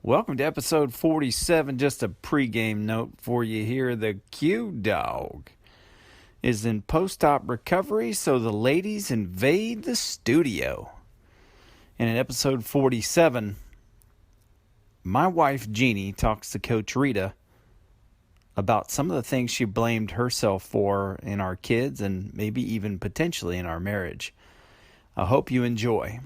Welcome to episode 47. Just a pregame note for you here. The Q Dog is in post-op recovery, so the ladies invade the studio. And in episode 47, my wife Jeannie talks to Coach Rita about some of the things she blamed herself for in our kids and maybe even potentially in our marriage. I hope you enjoy.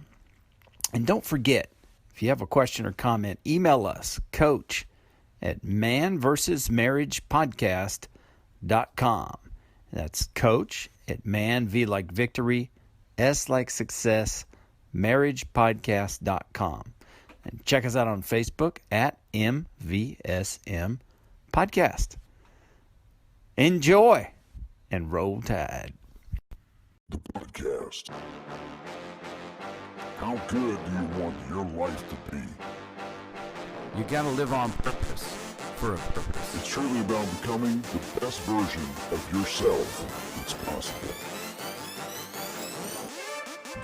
And don't forget, if you have a question or comment, email us, coach@manvsmarriagepodcast.com. That's coach@man, V like victory, S like success, marriagepodcast.com. And check us out on Facebook at MVSM Podcast. Enjoy and roll tide. The podcast. How good do you want your life to be? You gotta live on purpose, for a purpose. It's truly about becoming the best version of yourself that's possible.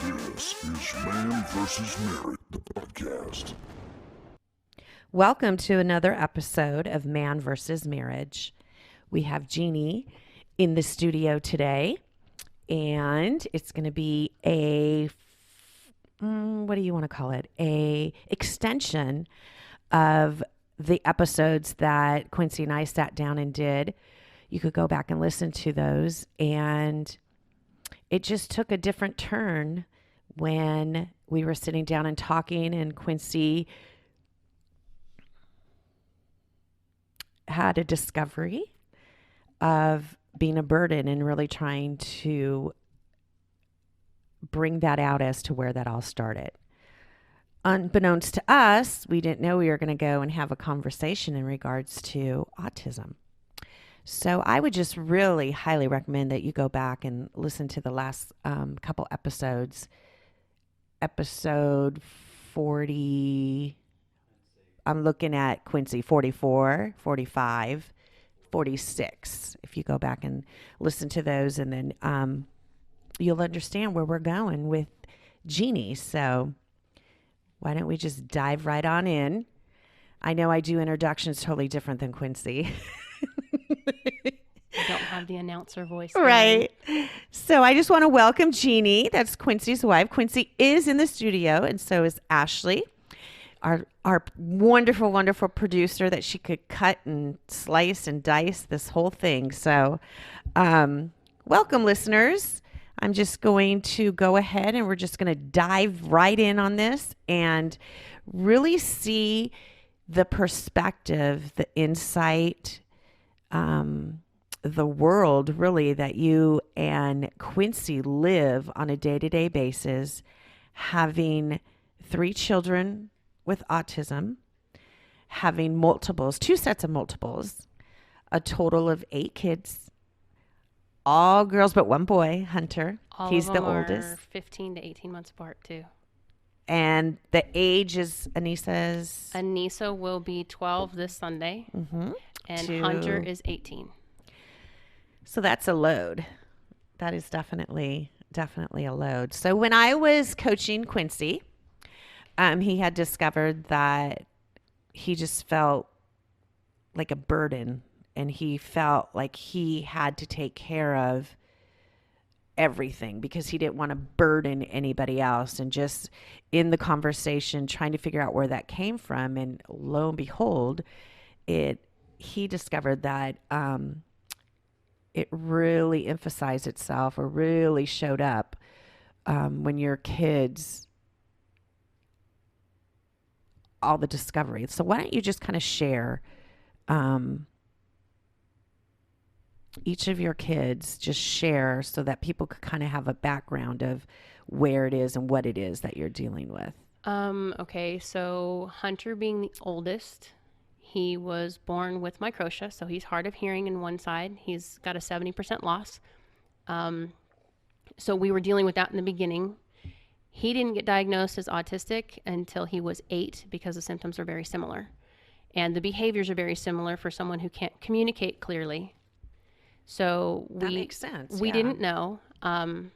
This is Man vs. Marriage, the podcast. Welcome to another episode of Man vs. Marriage. We have Jeannie in the studio today, and it's going to be what do you want to call it? A extension of the episodes that Quincy and I sat down and did. You could go back and listen to those, and it just took a different turn when we were sitting down and talking, and Quincy had a discovery of being a burden and really trying to bring that out as to where that all started. Unbeknownst to us, we didn't know we were going to go and have a conversation in regards to autism. So I would just really highly recommend that you go back and listen to the last couple episodes. Episode 40, I'm looking at Quincy, 44, 45, 46. If you go back and listen to those, and then you'll understand where we're going with Jeannie. So why don't we just dive right on in? I know I do introductions totally different than Quincy. I don't have the announcer voice. Right. So I just want to welcome Jeannie. That's Quincy's wife. Quincy is in the studio, and so is Ashley, our wonderful, wonderful producer that she could cut and slice and dice this whole thing. So welcome, listeners. I'm just going to go ahead and we're just going to dive right in on this and really see the perspective, the insight, the world really that you and Quincy live on a day-to-day basis, having 3 children with autism, having multiples, 2 sets of multiples, a total of 8 kids. All girls but 1 boy, Hunter. All He's of them the oldest. are 15 to 18 months apart, too. And the age is Anissa's? Anissa will be 12 this Sunday, and Hunter is 18. So that's a load. That is definitely a load. So when I was coaching Quincy, he had discovered that he just felt like a burden. And he felt like he had to take care of everything because he didn't want to burden anybody else. And just in the conversation, trying to figure out where that came from. And lo and behold, he discovered that it really emphasized itself or really showed up when your kids, all the discovery. So why don't you just kind of share each of your kids, just share so that people could kind of have a background of where it is and what it is that you're dealing with. Okay, so Hunter being the oldest, he was born with microtia, so he's hard of hearing in one side. He's got a 70% loss. So we were dealing with that in the beginning. He didn't get diagnosed as autistic until he was 8 because the symptoms are very similar. And the behaviors are very similar for someone who can't communicate clearly. So that makes sense. We didn't know. And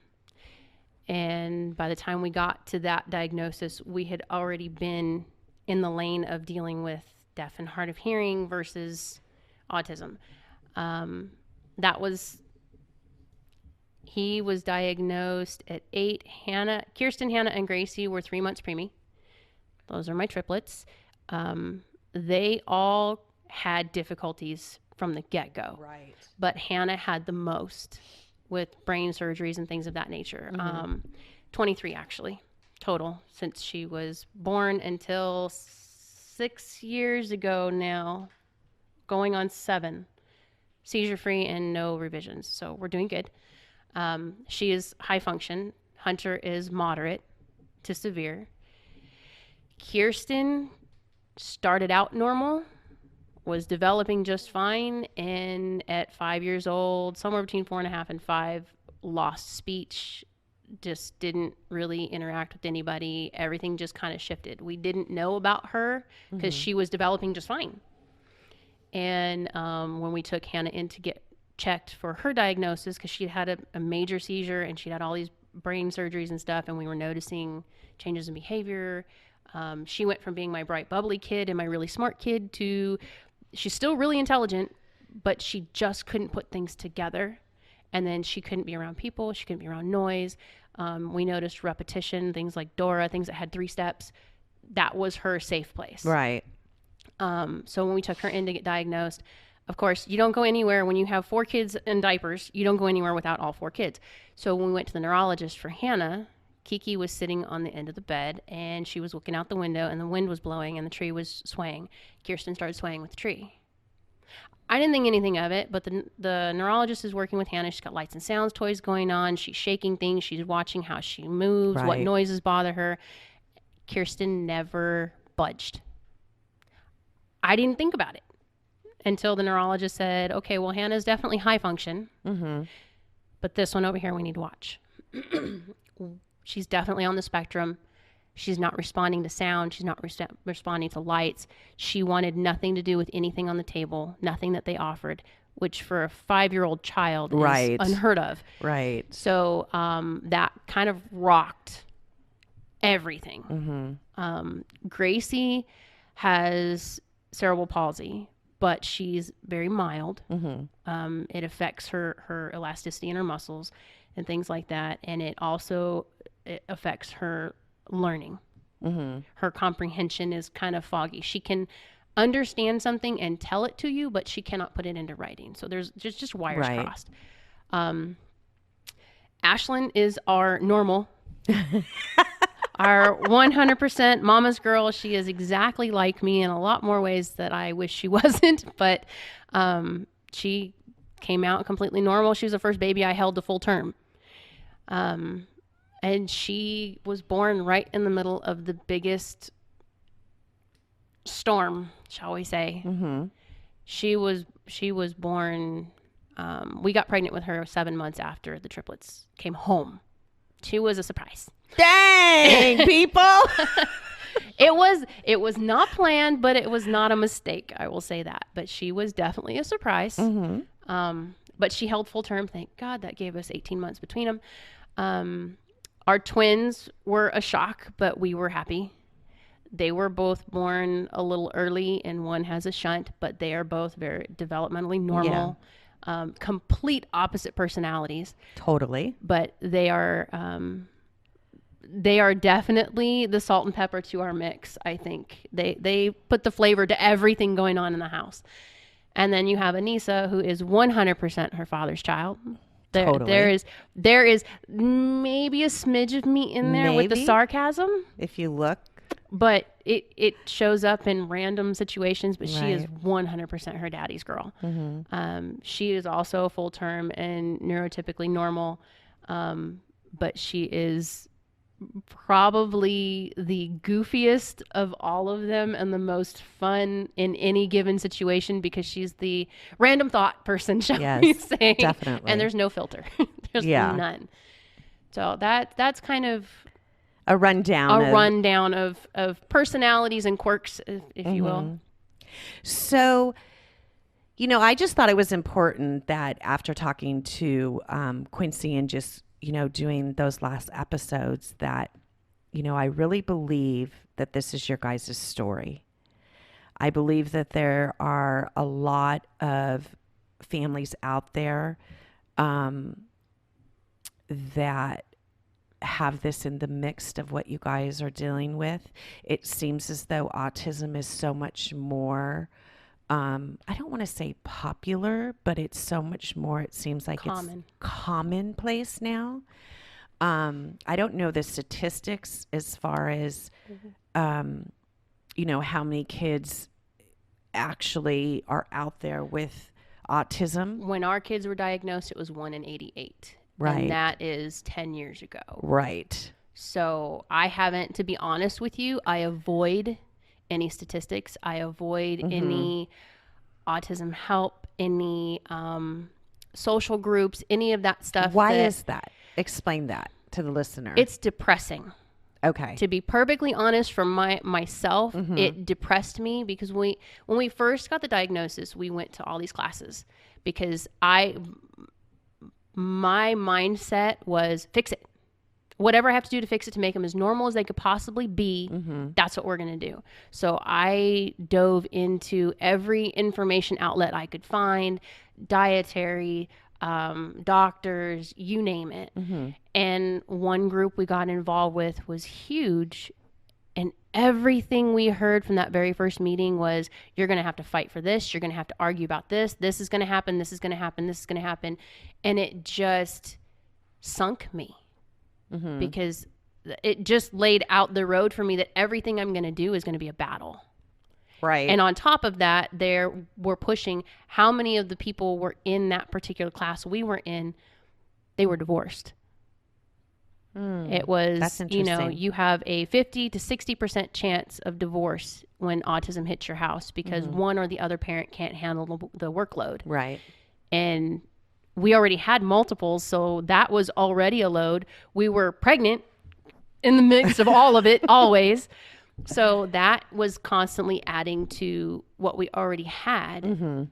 by the time we got to that diagnosis, we had already been in the lane of dealing with deaf and hard of hearing versus autism. He was diagnosed at 8. Kirsten, Hannah, and Gracie were 3 months preemie. Those are my triplets. They all had difficulties from the get-go. Right. But Hannah had the most with brain surgeries and things of that nature. 23 actually, total, since she was born until 6 years ago now, going on 7. Seizure-free and no revisions. So we're doing good. She is high function. Hunter is moderate to severe. Kirsten started out normal, was developing just fine, and at 5 years old, somewhere between 4.5 and 5, lost speech, just didn't really interact with anybody. Everything just kind of shifted. We didn't know about her because she was developing just fine. And when we took Hannah in to get checked for her diagnosis, because she had a major seizure and she had all these brain surgeries and stuff, and we were noticing changes in behavior. She went from being my bright, bubbly kid and my really smart kid to she's still really intelligent, but she just couldn't put things together. And then she couldn't be around people. She couldn't be around noise. We noticed repetition, things like Dora, things that had 3 steps. That was her safe place. Right. So when we took her in to get diagnosed, of course, you don't go anywhere when you have 4 kids in diapers. You don't go anywhere without all 4 kids. So when we went to the neurologist for Hannah, Kiki was sitting on the end of the bed and she was looking out the window and the wind was blowing and the tree was swaying. Kirsten started swaying with the tree. I didn't think anything of it, but the neurologist is working with Hannah. She's got lights and sounds toys going on. She's shaking things. She's watching how she moves, what noises bother her. Kirsten never budged. I didn't think about it until the neurologist said, okay, well, Hannah's definitely high function, but this one over here we need to watch. She's definitely on the spectrum. She's not responding to sound. She's not responding to lights. She wanted nothing to do with anything on the table, nothing that they offered, which for a 5-year-old child is unheard of. Right. So that kind of rocked everything. Gracie has cerebral palsy, but she's very mild. It affects her elasticity in her muscles and things like that. And it affects her learning. Her comprehension is kind of foggy. She can understand something and tell it to you, but she cannot put it into writing. So there's just wires crossed. Ashlyn is our normal, our 100% mama's girl. She is exactly like me in a lot more ways that I wish she wasn't, but she came out completely normal. She was the first baby I held to full term. And she was born right in the middle of the biggest storm, shall we say. She was born, we got pregnant with her 7 months after the triplets came home. She was a surprise. Dang, people. It was not planned, but it was not a mistake. I will say that. But she was definitely a surprise. But she held full term. Thank God. That gave us 18 months between them. Our twins were a shock, but we were happy. They were both born a little early, and one has a shunt, but they are both very developmentally normal. Complete opposite personalities. Totally. But they are definitely the salt and pepper to our mix, I think. They put the flavor to everything going on in the house. And then you have Anissa, who is 100% her father's child. Totally. There is maybe a smidge of me in there with the sarcasm. If you look. But it shows up in random situations, but she is 100% her daddy's girl. She is also full term and neurotypically normal, but she is probably the goofiest of all of them and the most fun in any given situation because she's the random thought person, shall we say. Definitely. And there's no filter. There's none. So that's kind of a rundown of personalities and quirks, if you will. So, I just thought it was important that after talking to Quincy and just, doing those last episodes that I really believe that this is your guys' story. I believe that there are a lot of families out there that have this in the mix of what you guys are dealing with. It seems as though autism is so much more, I don't want to say popular, but it's so much more, it seems like Common. it's commonplace now. I don't know the statistics as far as, how many kids actually are out there with autism. When our kids were diagnosed, it was 1 in 88. Right. And that is 10 years ago. Right. So I haven't, to be honest with you, I avoid any statistics. I avoid any autism help, any social groups, any of that stuff. Why is that? Explain that to the listener. It's depressing. Okay. To be perfectly honest, from myself, it depressed me because when we first got the diagnosis, we went to all these classes because my mindset was fix it. Whatever I have to do to fix it to make them as normal as they could possibly be, that's what we're going to do. So I dove into every information outlet I could find, dietary, doctors, you name it. And one group we got involved with was huge. And everything we heard from that very first meeting was, you're going to have to fight for this. You're going to have to argue about this. This is going to happen. This is going to happen. This is going to happen. And it just sunk me because it just laid out the road for me that everything I'm going to do is going to be a battle. Right. And on top of that, we're pushing how many of the people were in that particular class we were in, they were divorced. It was, That's interesting. you have a 50 to 60% chance of divorce when autism hits your house because one or the other parent can't handle the workload. Right. And we already had multiples, so that was already a load. We were pregnant in the mix of all of it, always. So that was constantly adding to what we already had.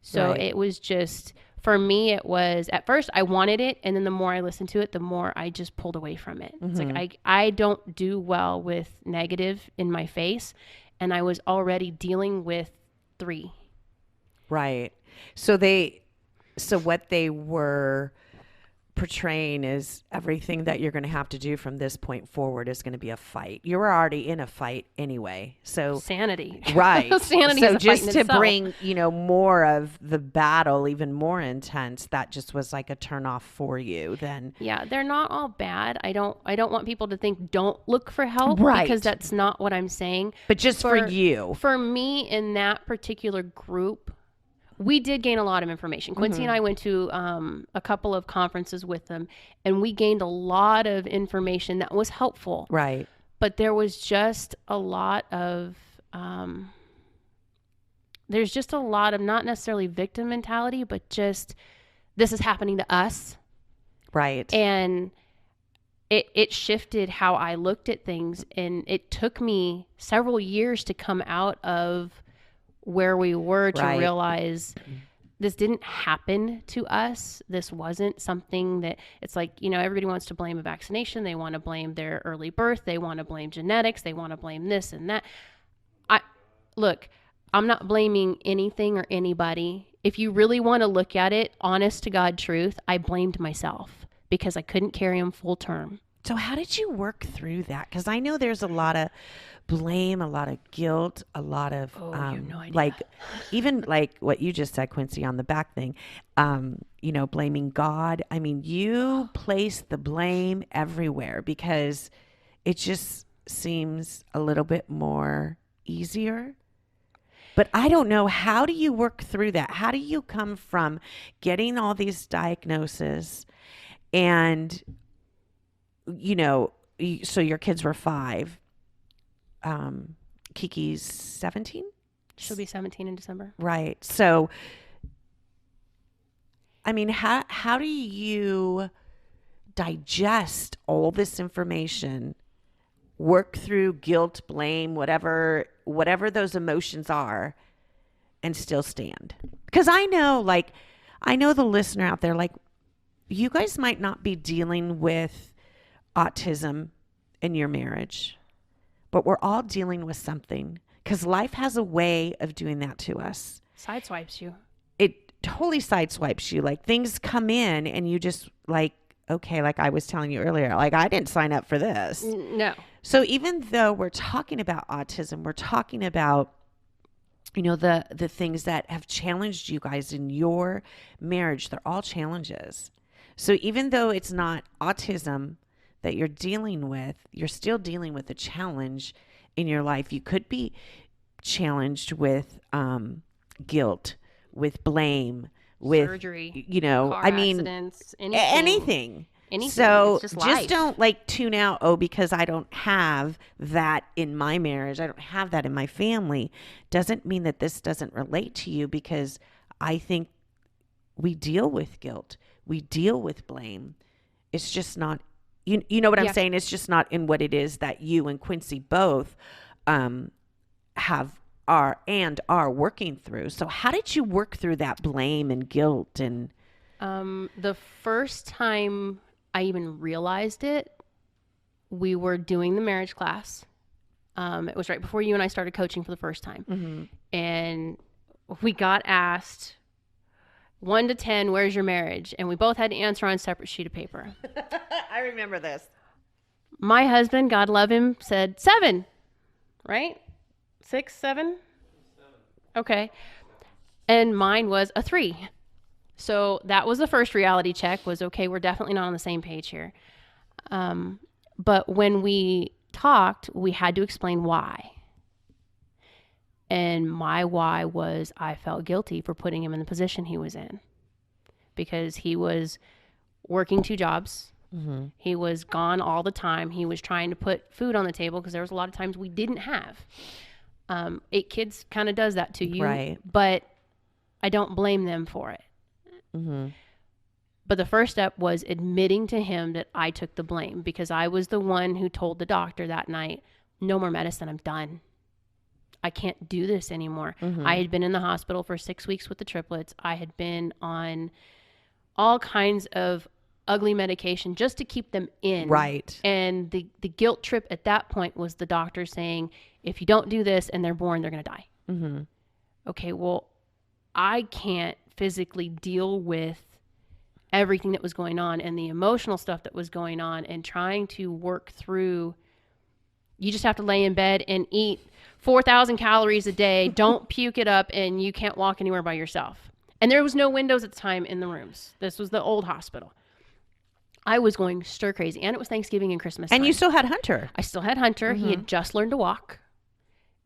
So Right. it was just, for me, it was, at first I wanted it. And then the more I listened to it, the more I just pulled away from it. It's like, I don't do well with negative in my face. And I was already dealing with 3. Right. So what they were portraying is everything that you're going to have to do from this point forward is going to be a fight. You were already in a fight anyway. So Sanity. right. Sanity so is a just fight in to itself. bring, more of the battle, even more intense, that just was like a turn off for you then. Yeah, they're not all bad. I don't want people to think don't look for help Right. because that's not what I'm saying. But just for you. For me in that particular group, we did gain a lot of information. Quincy and I went to a couple of conferences with them, and we gained a lot of information that was helpful. Right. But there was just a lot of, there's just a lot of not necessarily victim mentality, but just this is happening to us. Right. And it shifted how I looked at things. And it took me several years to come out of where we were to Right. realize this didn't happen to us. This wasn't something that, it's like, everybody wants to blame a vaccination. They want to blame their early birth. They want to blame genetics. They want to blame this and that. Look, I'm not blaming anything or anybody. If you really want to look at it, honest to God truth, I blamed myself because I couldn't carry him full term. So how did you work through that? Because I know there's a lot of blame, a lot of guilt, a lot of you have no idea. like even like what you just said, Quincy, on the back thing, blaming God. I mean, you place the blame everywhere because it just seems a little bit more easier. But I don't know, how do you work through that? How do you come from getting all these diagnoses and so your kids were 5. Kiki's 17? She'll be 17 in December. Right. So, I mean, how do you digest all this information, work through guilt, blame, whatever those emotions are, and still stand? Because I know the listener out there, like, you guys might not be dealing with autism in your marriage, but we're all dealing with something because life has a way of doing that to us. Sideswipes you. It totally sideswipes you. Like things come in and you just like, okay, like I was telling you earlier, like I didn't sign up for this. No. So even though we're talking about autism, we're talking about, the things that have challenged you guys in your marriage. They're all challenges. So even though it's not autism that you're dealing with, you're still dealing with a challenge in your life. You could be challenged with guilt, with blame, with surgery, car accidents, anything. So It's just life. don't like tune out, because I don't have that in my marriage, I don't have that in my family, doesn't mean that this doesn't relate to you, because I think we deal with guilt, we deal with blame. It's just not, you know what I'm saying? It's just not in what it is that you and Quincy both are working through. So how did you work through that blame and guilt? And the first time I even realized it, we were doing the marriage class. It was right before you and I started coaching for the first time. Mm-hmm. And we got asked 1 to 10, where's your marriage? And we both had to answer on a separate sheet of paper. I remember this. My husband, God love him, said 7, right? 6, 7? Okay. And mine was a 3. So that was the first reality check, was, okay, we're definitely not on the same page here. But when we talked, we had to explain why. And my why was I felt guilty for putting him in the position he was in, because he was working 2 jobs. Mm-hmm. He was gone all the time. He was trying to put food on the table because there was a lot of times we didn't have. 8 kids kind of does that to you. Right. But I don't blame them for it. Mm-hmm. But the first step was admitting to him that I took the blame, because I was the one who told the doctor that night, no more medicine, I'm done. I can't do this anymore. Mm-hmm. I had been in the hospital for 6 weeks with the triplets. I had been on all kinds of ugly medication just to keep them in. Right. And the guilt trip at that point was the doctor saying, if you don't do this and they're born, they're going to die. Mm-hmm. Okay, well, I can't physically deal with everything that was going on and the emotional stuff that was going on and trying to work through. You just have to lay in bed and eat 4,000 calories a day. Don't puke it up, and you can't walk anywhere by yourself. And there was no windows at the time in the rooms. This was the old hospital. I was going stir crazy, and it was Thanksgiving and Christmas And time. you still had Hunter. I still had Hunter. Mm-hmm. He had just learned to walk,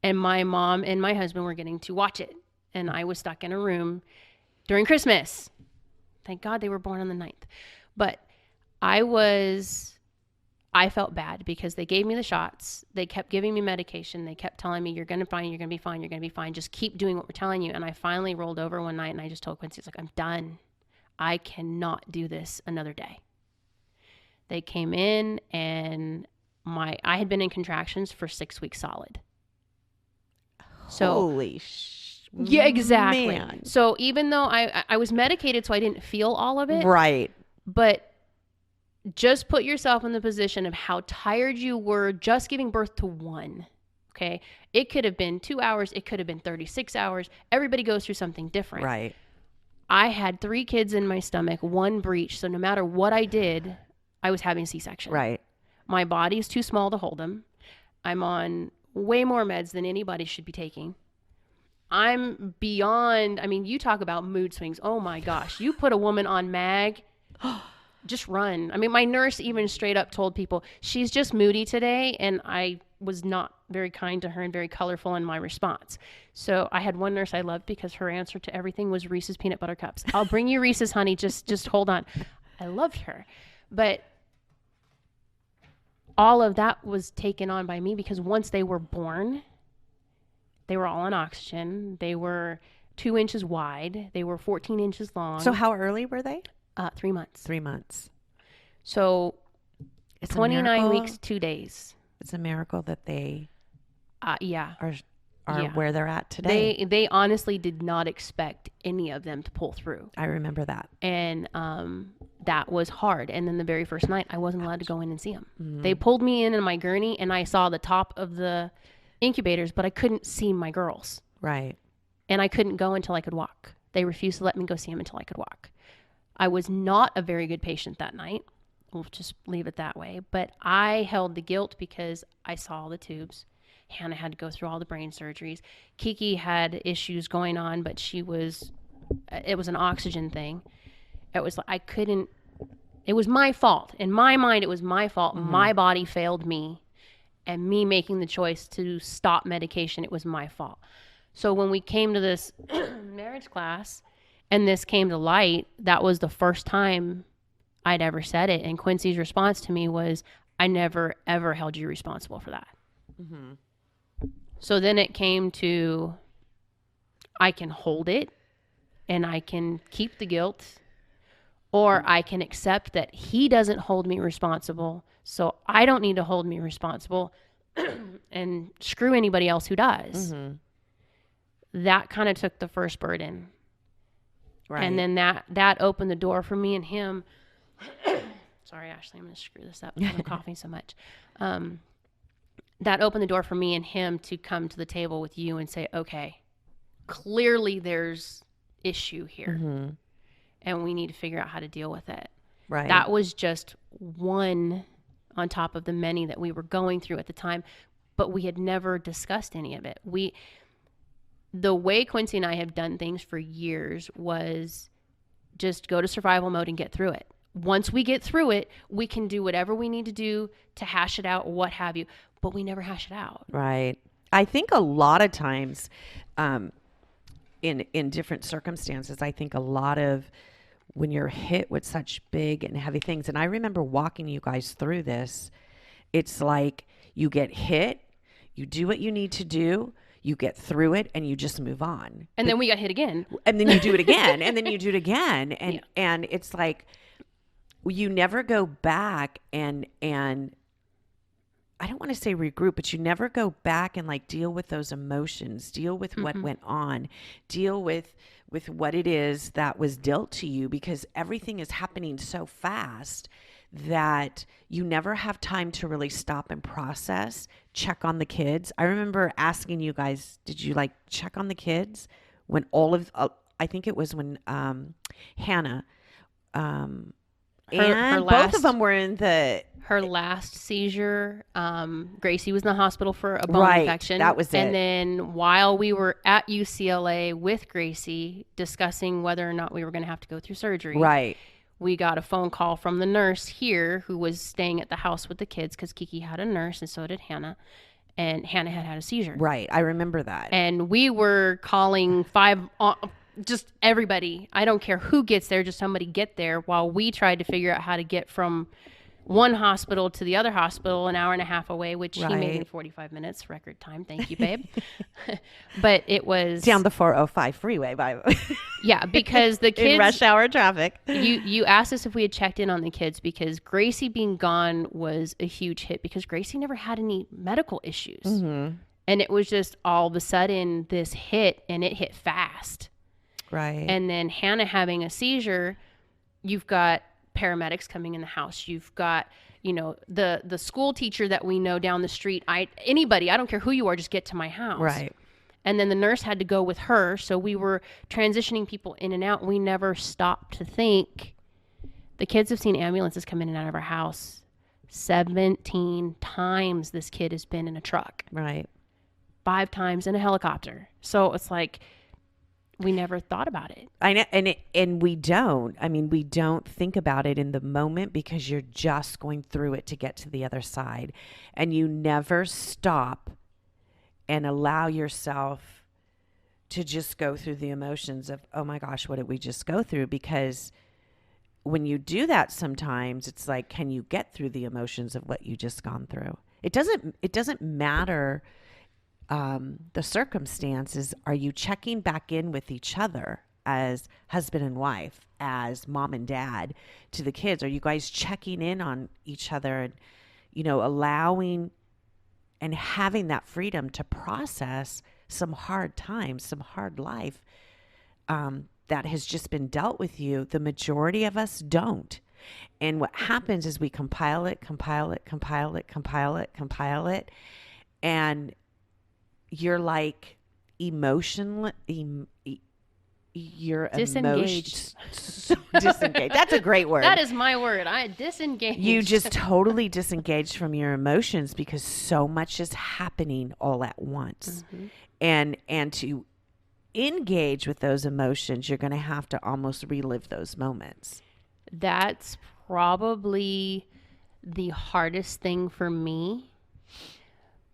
and my mom and my husband were getting to watch it. And I was stuck in a room during Christmas. Thank God they were born on the 9th. But I felt bad because they gave me the shots. They kept giving me medication. They kept telling me, you're going to be fine, you're going to be fine, you're going to be fine. Just keep doing what we're telling you. And I finally rolled over one night and I just told Quincy, it's like, I'm done. I cannot do this another day. They came in and I had been in contractions for 6 weeks solid. So Holy yeah, exactly. man. So even though I was medicated, so I didn't feel all of it. Right. But just put yourself in the position of how tired you were just giving birth to one. Okay. It could have been 2 hours. It could have been 36 hours. Everybody goes through something different. Right. I had 3 kids in my stomach, 1 breech. So no matter what I did, I was having a C-section. Right. My body is too small to hold them. I'm on way more meds than anybody should be taking. I'm beyond, you talk about mood swings. Oh my gosh. You put a woman on mag, just run. My nurse even straight up told people, she's just moody today. And I was not very kind to her and very colorful in my response. So I had one nurse I loved because her answer to everything was Reese's peanut butter cups. I'll bring you Reese's, honey. Just hold on. I loved her. But all of that was taken on by me because once they were born, they were all on oxygen. They were 2 inches wide. They were 14 inches long. So how early were they? 3 months. 3 months. So It's 29 a miracle. weeks, 2 days. It's a miracle that they Yeah. are Yeah. where they're at today. They honestly did not expect any of them to pull through. I remember that. And that was hard. And then the very first night, I wasn't allowed to go in and see them. Mm-hmm. They pulled me in my gurney, and I saw the top of the incubators, but I couldn't see my girls. Right. And I couldn't go until I could walk. They refused to let me go see them until I could walk. I was not a very good patient that night. We'll just leave it that way. But I held the guilt because I saw all the tubes. Hannah had to go through all the brain surgeries. Kiki had issues going on, but it was an oxygen thing. It was it was my fault. In my mind, it was my fault. Mm-hmm. My body failed me, and me making the choice to stop medication, it was my fault. So when we came to this marriage class and this came to light, that was the first time I'd ever said it. And Quincy's response to me was, I never, ever held you responsible for that. Mm-hmm. So then it came to, I can hold it and I can keep the guilt, or I can accept that he doesn't hold me responsible, so I don't need to hold me responsible and screw anybody else who does. Mm-hmm. That kind of took the first burden. Right. And then that opened the door for me and him. Sorry, Ashley, I'm going to screw this up because I'm coughing so much. That opened the door for me and him to come to the table with you and say, okay, clearly there's issue here. Mm-hmm. And we need to figure out how to deal with it. Right. That was just one on top of the many that we were going through at the time, but we had never discussed any of it. The way Quincy and I have done things for years was just go to survival mode and get through it. Once we get through it, we can do whatever we need to do to hash it out, what have you, but we never hash it out. Right. I think a lot of times, in different circumstances, I think a lot of when you're hit with such big and heavy things, and I remember walking you guys through this, it's like you get hit, you do what you need to do, you get through it, and you just move on. And then we got hit again. And then you do it again, and then you do it again. And it's like you never go back and I don't want to say regroup, but you never go back and like deal with those emotions, deal with mm-hmm. what went on, deal with what it is that was dealt to you, because everything is happening so fast that you never have time to really stop and process, check on the kids. I remember asking you guys, did you like check on the kids when I think it was when Hannah, and both of them were in her last seizure. Gracie was in the hospital for a bone infection. That was it. And then while we were at UCLA with Gracie discussing whether or not we were going to have to go through surgery, we got a phone call from the nurse here who was staying at the house with the kids because Kiki had a nurse and so did Hannah. And Hannah had a seizure. Right. I remember that. And we were calling just everybody. I don't care who gets there, just somebody get there, while we tried to figure out how to get from one hospital to the other hospital, an hour and a half away, which he made in 45 minutes, record time. Thank you, babe. But it was down the 405 freeway, by the way. Yeah, because the kids in rush hour traffic. You asked us if we had checked in on the kids, because Gracie being gone was a huge hit, because Gracie never had any medical issues. Mm-hmm. And it was just all of a sudden this hit, and it hit fast. Right. And then Hannah having a seizure, you've got paramedics coming in the house. You've got, the school teacher that we know down the street. Anybody, I don't care who you are, just get to my house. Right. And then the nurse had to go with her. So we were transitioning people in and out. We never stopped to think. The kids have seen ambulances come in and out of our house 17 times. This kid has been in a truck. Right. 5 times in a helicopter. So it's like, we never thought about it. I know, and we don't. I mean, we don't think about it in the moment because you're just going through it to get to the other side, and you never stop and allow yourself to just go through the emotions of, oh my gosh, what did we just go through? Because when you do that, sometimes it's like, can you get through the emotions of what you just gone through? It doesn't matter. The circumstances. Are you checking back in with each other as husband and wife, as mom and dad to the kids? Are you guys checking in on each other and, allowing and having that freedom to process some hard times, some hard life that has just been dealt with you. The majority of us don't. And what happens is we compile it, and you're like you're disengaged. Disengaged. That's a great word. That is my word. I disengaged. You just totally disengaged from your emotions because so much is happening all at once. And to engage with those emotions, you're going to have to almost relive those moments. That's probably the hardest thing for me,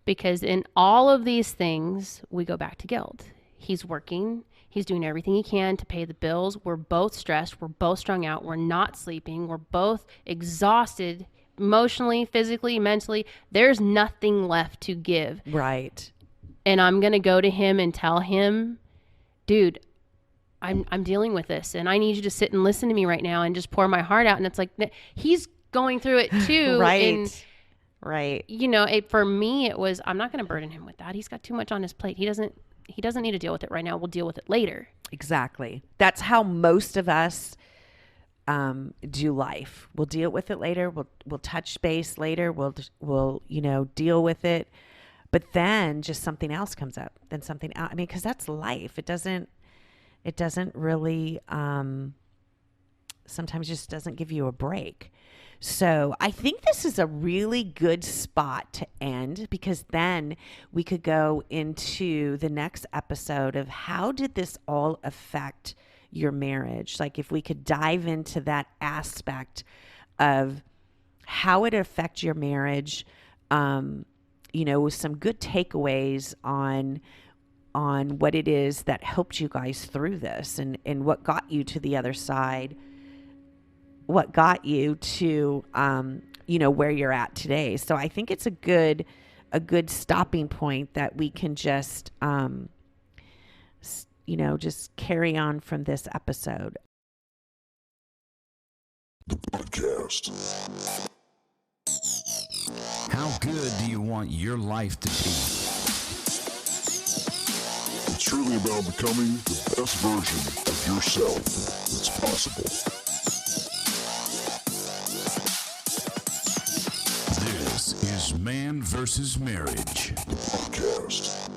because in all of these things, we go back to guilt. He's working. He's doing everything he can to pay the bills. We're both stressed. We're both strung out. We're not sleeping. We're both exhausted emotionally, physically, mentally. There's nothing left to give. Right. And I'm going to go to him and tell him, dude, I'm dealing with this, and I need you to sit and listen to me right now and just pour my heart out. And it's like, he's going through it too. Right. And, right. You know, for me, it was, I'm not going to burden him with that. He's got too much on his plate. He doesn't need to deal with it right now. We'll deal with it later. Exactly. That's how most of us do life. We'll deal with it later. We'll touch base later. We'll deal with it. But then just something else comes up. Then something else. I mean, because that's life. It doesn't really sometimes just doesn't give you a break. So I think this is a really good spot to end, because then we could go into the next episode of how did this all affect your marriage? Like if we could dive into that aspect of how it affect your marriage, with some good takeaways on what it is that helped you guys through this and what got you to the other side, what got you to, where you're at today. So I think it's a good stopping point that we can just, just carry on from this episode. The podcast. How good do you want your life to be? It's truly about becoming the best version of yourself that's possible. This is Man vs. Marriage. The podcast.